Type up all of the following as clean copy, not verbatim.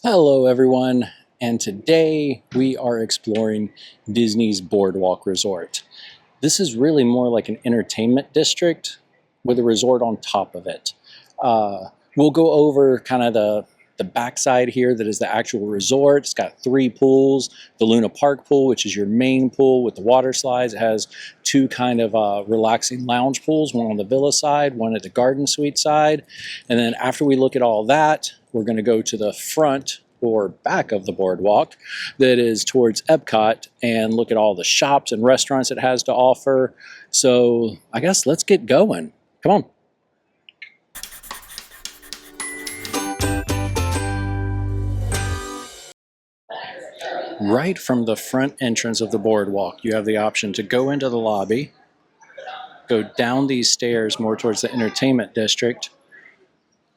Hello everyone, and today we are exploring Disney's BoardWalk Resort. This is really more like an entertainment district with a resort on top of it. We'll go over kind of the backside here that is the actual resort. It's got 3 pools. The Luna Park pool, which is your main pool with the water slides. It has 2 kind of relaxing lounge pools, one on the villa side, one at the garden suite side. And then after we look at all that, we're going to go to the front or back of the boardwalk that is towards Epcot and look at all the shops and restaurants it has to offer. So I guess let's get going. Come on. Right from the front entrance of the boardwalk, you have the option to go into the lobby, go down these stairs more towards the entertainment district,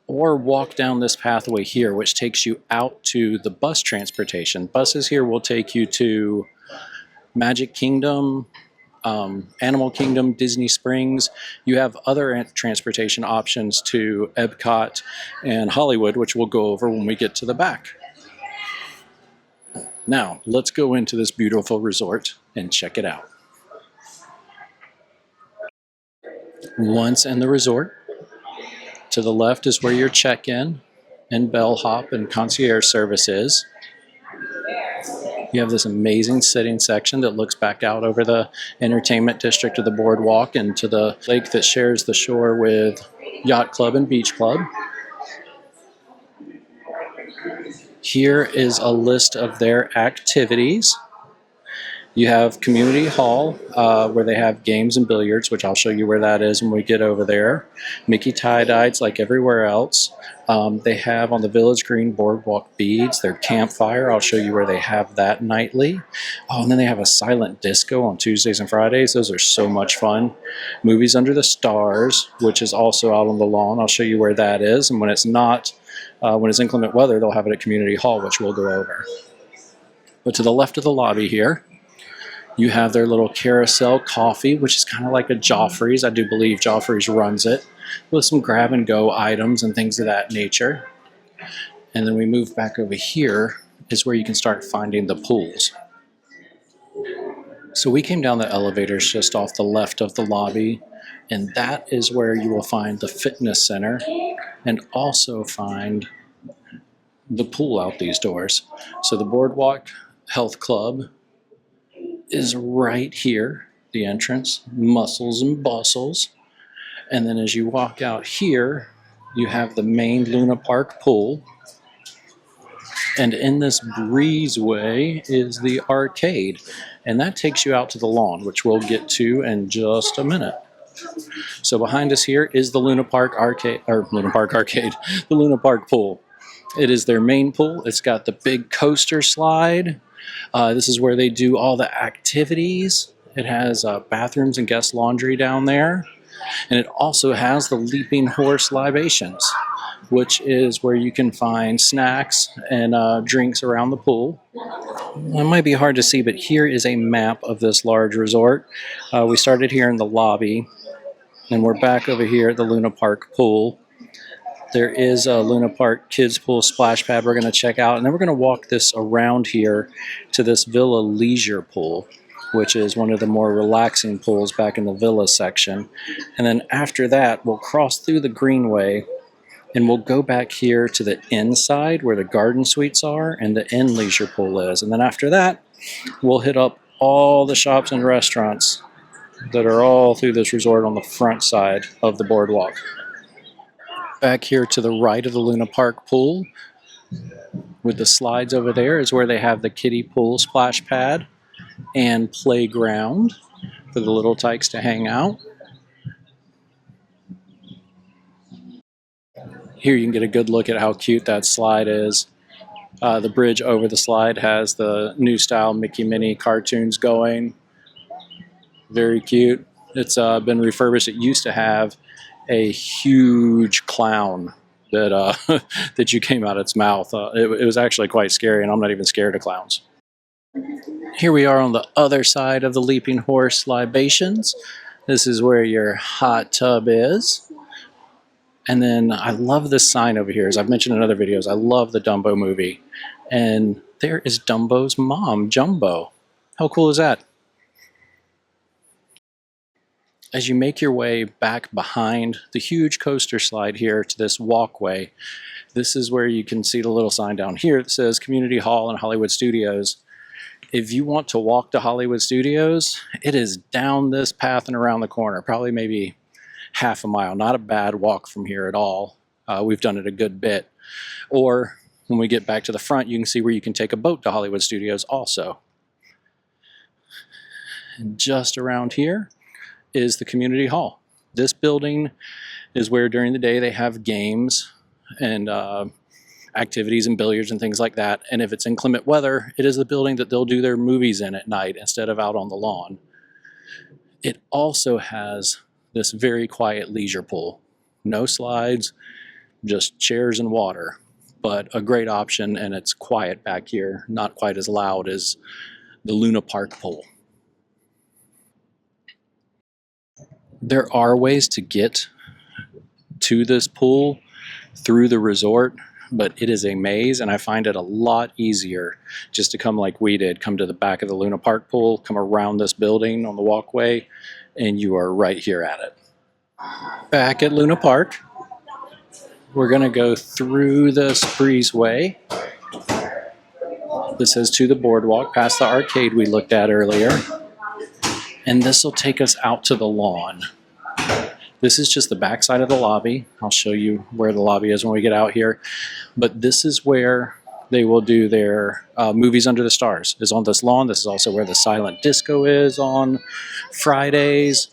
or walk down this pathway here, which takes you out to the bus transportation. Buses here will take you to Magic Kingdom, Animal Kingdom, Disney Springs. You have other transportation options to Epcot and Hollywood, which we'll go over when we get to the back. Now, let's go into this beautiful resort and check it out. Once in the resort, to the left is where your check-in and bellhop and concierge service is. You have this amazing sitting section that looks back out over the entertainment district of the boardwalk and to the lake that shares the shore with Yacht Club and Beach Club. Here is a list of their activities. You have Community Hall, where they have games and billiards, which I'll show you where that is when we get over there. Mickey tie-dyes like everywhere else. They have on the Village Green Boardwalk beads, their campfire. I'll show you where they have that nightly. Oh, and then they have a silent disco on Tuesdays and Fridays. Those are so much fun. Movies Under the Stars, which is also out on the lawn. I'll show you where that is. And when it's not, when it's inclement weather, they'll have it at Community Hall, which we'll go over. But to the left of the lobby here, you have their little carousel coffee, which is kind of like a Joffrey's. I do believe Joffrey's runs it, with some grab-and-go items and things of that nature. And then we move back over here is where you can start finding the pools. So we came down the elevators just off the left of the lobby, and that is where you will find the fitness center and also find the pool out these doors. So the Boardwalk Health Club is right here, the entrance, Muscles and Bustles. And then as you walk out here, you have the main Luna Park pool. And in this breezeway is the arcade. And that takes you out to the lawn, which we'll get to in just a minute. So behind us here is the Luna Park Arcade, the Luna Park pool. It is their main pool. It's got the big coaster slide. This is where they do all the activities. It has bathrooms and guest laundry down there. And it also has the Leaping Horse Libations, which is where you can find snacks and drinks around the pool. It might be hard to see, but here is a map of this large resort. We started here in the lobby, and we're back over here at the Luna Park pool. There is a Luna Park kids pool splash pad we're going to check out, and then we're going to walk this around here to this Villa Leisure pool, which is one of the more relaxing pools back in the Villa section. And then after that, we'll cross through the Greenway, and we'll go back here to the inside where the garden suites are and the Inn Leisure pool is. And then after that, we'll hit up all the shops and restaurants that are all through this resort on the front side of the boardwalk. Back here to the right of the Luna Park pool, with the slides over there, is where they have the kiddie pool splash pad and playground for the little tykes to hang out. Here you can get a good look at how cute that slide is. The bridge over the slide has the new style Mickey Minnie cartoons going. Very cute. It's been refurbished. It used to have a huge clown that that you came out its mouth. It was actually quite scary, and I'm not even scared of clowns. Here we are on the other side of the Leaping Horse Libations. This is where your hot tub is. And then I love this sign over here. As I've mentioned in other videos, I love the Dumbo movie. And there is Dumbo's mom, Jumbo. How cool is that? As you make your way back behind the huge coaster slide here to this walkway, this is where you can see the little sign down here that says Community Hall and Hollywood Studios. If you want to walk to Hollywood Studios, it is down this path and around the corner, probably maybe half a mile. Not a bad walk from here at all. We've done it a good bit. Or when we get back to the front, you can see where you can take a boat to Hollywood Studios also. And just around here is the Community Hall. This building is where during the day they have games and activities and billiards and things like that. And if it's inclement weather, it is the building that they'll do their movies in at night instead of out on the lawn. It also has this very quiet leisure pool. No slides, just chairs and water, but a great option, and it's quiet back here, not quite as loud as the Luna Park pool. There are ways to get to this pool through the resort, but it is a maze, and I find it a lot easier just to come like we did, come to the back of the Luna Park pool, come around this building on the walkway, and you are right here at it. Back at Luna Park, we're going to go through this breezeway. This is to the boardwalk, past the arcade we looked at earlier. And this will take us out to the lawn. This is just the back side of the lobby. I'll show you where the lobby is when we get out here. But this is where they will do their Movies Under the Stars, is on this lawn. This is also where the silent disco is on Fridays.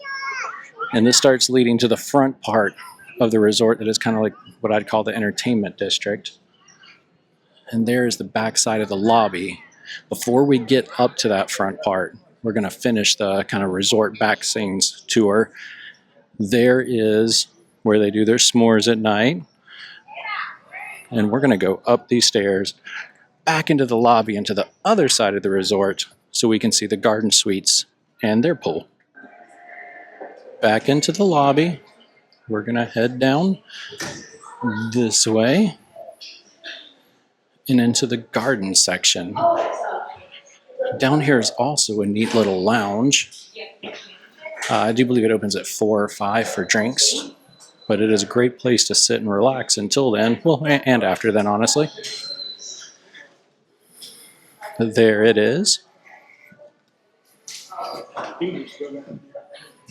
And this starts leading to the front part of the resort that is kind of like what I'd call the entertainment district. And there is the back side of the lobby. Before we get up to that front part, we're going to finish the kind of resort back scenes tour. There is where they do their s'mores at night. And we're going to go up these stairs, back into the lobby, into the other side of the resort, so we can see the garden suites and their pool. Back into the lobby. We're going to head down this way and into the garden section. Down here is also a neat little lounge. I do believe it opens at 4 or 5 for drinks, but it is a great place to sit and relax until then. Well, and after then, honestly. There it is.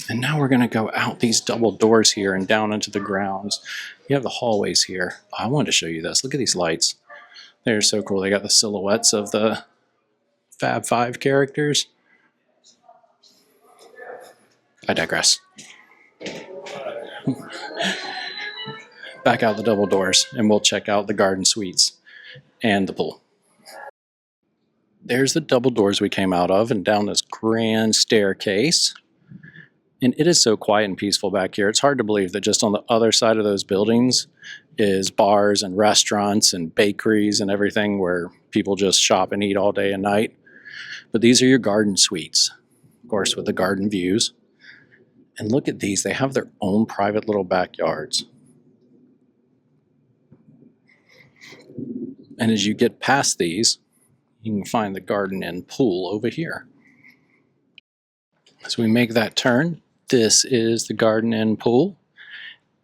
And now we're going to go out these double doors here and down into the grounds. You have the hallways here. I wanted to show you this. Look at these lights. They're so cool. They got the silhouettes of the Fab Five characters. I digress. Back out the double doors, and we'll check out the garden suites and the pool. There's the double doors we came out of, and down this grand staircase. And it is so quiet and peaceful back here. It's hard to believe that just on the other side of those buildings is bars and restaurants and bakeries and everything where people just shop and eat all day and night. But these are your garden suites, of course, with the garden views. And look at these. They have their own private little backyards. And as you get past these, you can find the Garden Inn pool over here. So we make that turn. This is the Garden Inn pool.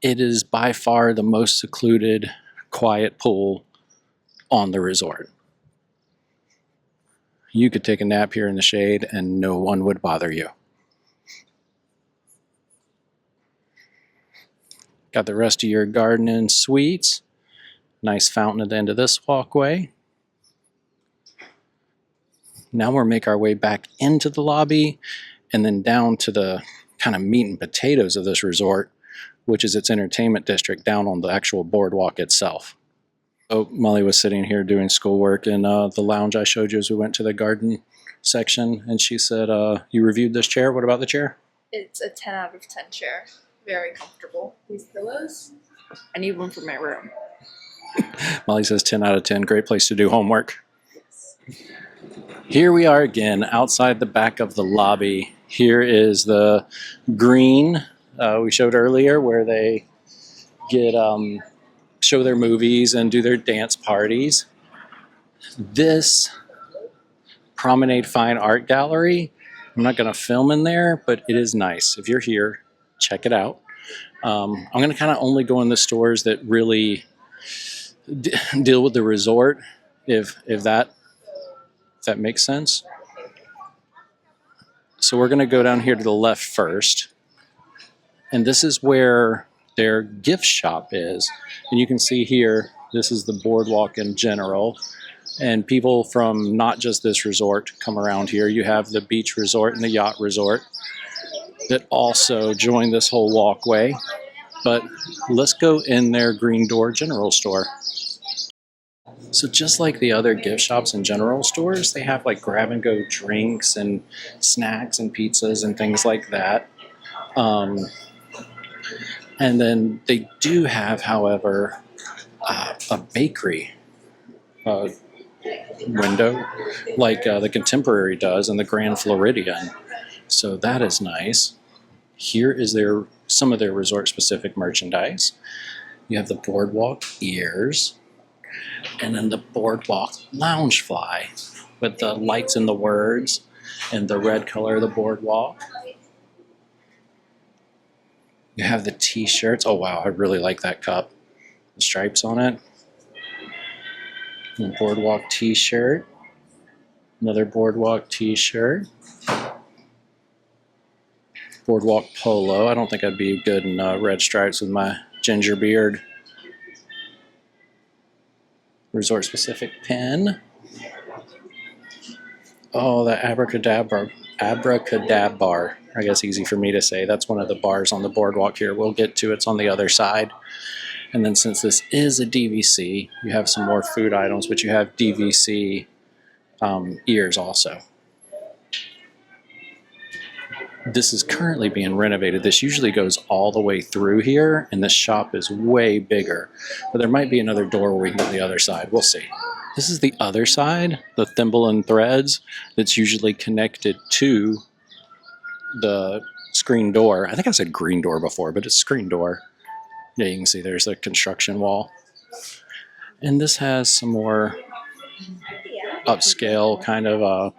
It is by far the most secluded, quiet pool on the resort. You could take a nap here in the shade and no one would bother you. Got the rest of your Garden Inn suites. Nice fountain at the end of this walkway. Now we'll make our way back into the lobby and then down to the kind of meat and potatoes of this resort, which is its entertainment district down on the actual boardwalk itself. So Molly was sitting here doing schoolwork in the lounge I showed you as we went to the garden section, and she said, you reviewed this chair. What about the chair? It's a 10 out of 10 chair. Very comfortable. These pillows. I need one for my room. Molly says 10 out of 10. Great place to do homework. Yes. Here we are again outside the back of the lobby. Here is the green we showed earlier where they get show their movies and do their dance parties. This Promenade Fine Art Gallery, I'm not going to film in there, but it is nice. If you're here, check it out. I'm going to kind of only go in the stores that really deal with the resort, if that makes sense. So we're going to go down here to the left first, and this is where their gift shop is. And you can see here, this is the boardwalk in general, and people from not just this resort come around here. You have the beach resort and the yacht resort that also join this whole walkway. But let's go in their Green Door General Store. So just like the other gift shops and general stores, they have like grab and go drinks and snacks and pizzas and things like that. And then they do have, however, a bakery window like the Contemporary does in the Grand Floridian. So that is nice. Here is some of their resort specific merchandise. You have the Boardwalk ears, and then the Boardwalk Loungefly with the lights and the words and the red color of the boardwalk. You have the t-shirts. Oh wow, I really like that cup. The stripes on it. And boardwalk t-shirt. Another boardwalk t-shirt. Boardwalk polo. I don't think I'd be good in red stripes with my ginger beard. Resort specific pin. Oh, the abracadabra. Abracadabra. I guess easy for me to say. That's one of the bars on the boardwalk here. We'll get to it's on the other side. And then since this is a DVC, you have some more food items, but you have DVC ears also. This is currently being renovated. This usually goes all the way through here, and this shop is way bigger. But there might be another door where we can go to the other side. We'll see. This is the other side, the thimble and threads, that's usually connected to the screen door. I think I said green door before, but it's screen door. Yeah, you can see there's a construction wall. And this has some more upscale kind of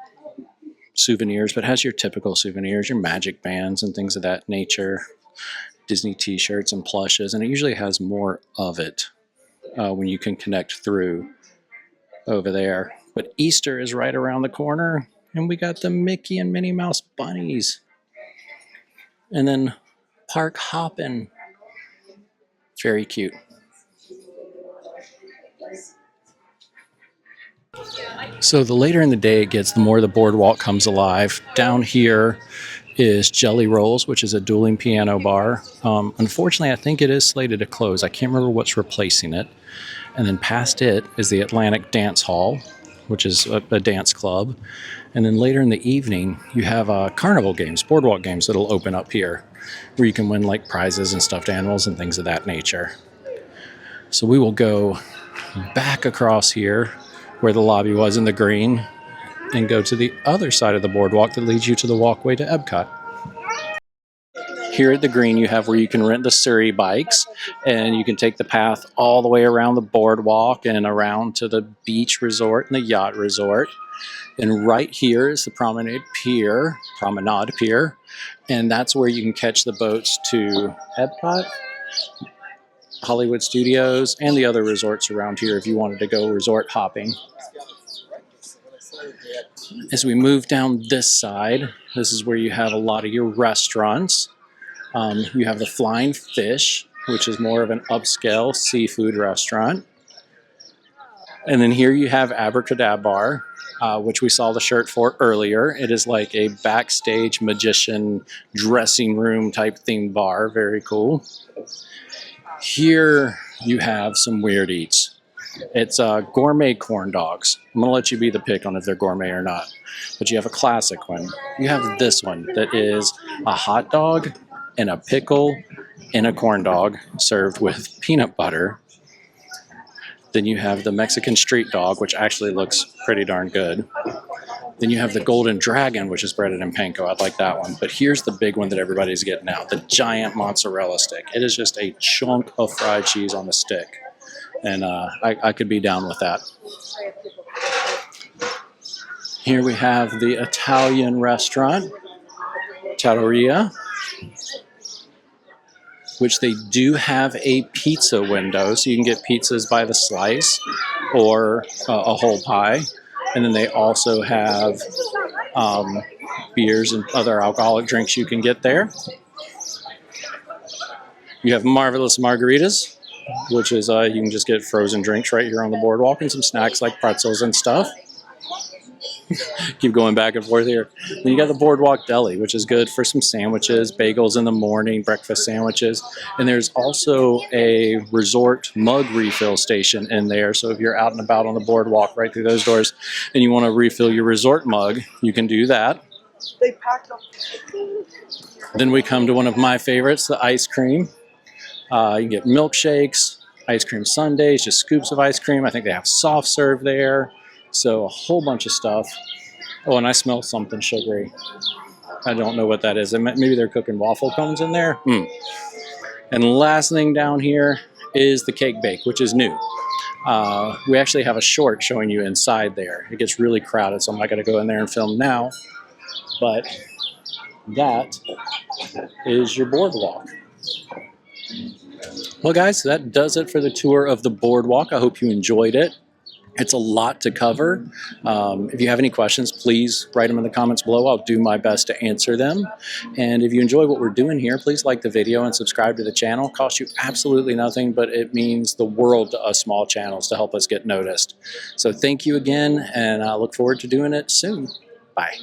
souvenirs, but has your typical souvenirs, your magic bands and things of that nature, Disney t-shirts and plushes, and it usually has more of it when you can connect through over there. But Easter is right around the corner, and we got the Mickey and Minnie Mouse bunnies. And then Park Hoppin'. Very cute. So the later in the day it gets, the more the boardwalk comes alive. Down here is Jelly Rolls, which is a dueling piano bar. Unfortunately, I think it is slated to close. I can't remember what's replacing it. And then past it is the Atlantic Dance Hall, which is a dance club. And then later in the evening, you have carnival games, boardwalk games that'll open up here, where you can win like prizes and stuffed animals and things of that nature. So we will go back across here where the lobby was in the green and go to the other side of the boardwalk that leads you to the walkway to Epcot. Here at the green, you have where you can rent the Surrey bikes, and you can take the path all the way around the boardwalk and around to the beach resort and the yacht resort. And right here is the Promenade Pier, and that's where you can catch the boats to Epcot, Hollywood Studios, and the other resorts around here if you wanted to go resort hopping. As we move down this side, this is where you have a lot of your restaurants. You have the Flying Fish, which is more of an upscale seafood restaurant. And then here you have Abracadabra, which we saw the shirt for earlier. It is like a backstage magician dressing room type themed bar. Very cool. Here you have some weird eats. It's gourmet corn dogs. I'm going to let you be the pick on if they're gourmet or not. But you have a classic one. You have this one that is a hot dog and a pickle and a corn dog served with peanut butter. Then you have the Mexican street dog, which actually looks pretty darn good. Then you have the Golden Dragon, which is breaded in panko. I'd like that one. But here's the big one that everybody's getting now, the giant mozzarella stick. It is just a chunk of fried cheese on a stick. And I could be down with that. Here we have the Italian restaurant, Trattoria, which they do have a pizza window, so you can get pizzas by the slice or a whole pie. And then they also have beers and other alcoholic drinks you can get there. You have Marvelous Margaritas, which is you can just get frozen drinks right here on the boardwalk, and some snacks like pretzels and stuff. Keep going back and forth here. Then you got the Boardwalk Deli, which is good for some sandwiches, bagels in the morning, breakfast sandwiches. And there's also a resort mug refill station in there. So if you're out and about on the boardwalk right through those doors and you want to refill your resort mug, you can do that. They packed them. Then we come to one of my favorites, the ice cream. You can get milkshakes, ice cream sundaes, just scoops of ice cream. I think they have soft serve there. So a whole bunch of stuff. Oh, and I smell something sugary. I don't know what that is. Maybe they're cooking waffle cones in there. And last thing down here is the cake bake, which is new. We actually have a short showing you inside there. It gets really crowded, so I'm not going to go in there and film now. But that is your boardwalk. Well, guys, that does it for the tour of the boardwalk. I hope you enjoyed it. It's a lot to cover. If you have any questions, please write them in the comments below. I'll do my best to answer them. And if you enjoy what we're doing here, please like the video and subscribe to the channel. It costs you absolutely nothing, but it means the world to us small channels to help us get noticed. So thank you again, and I look forward to doing it soon. Bye.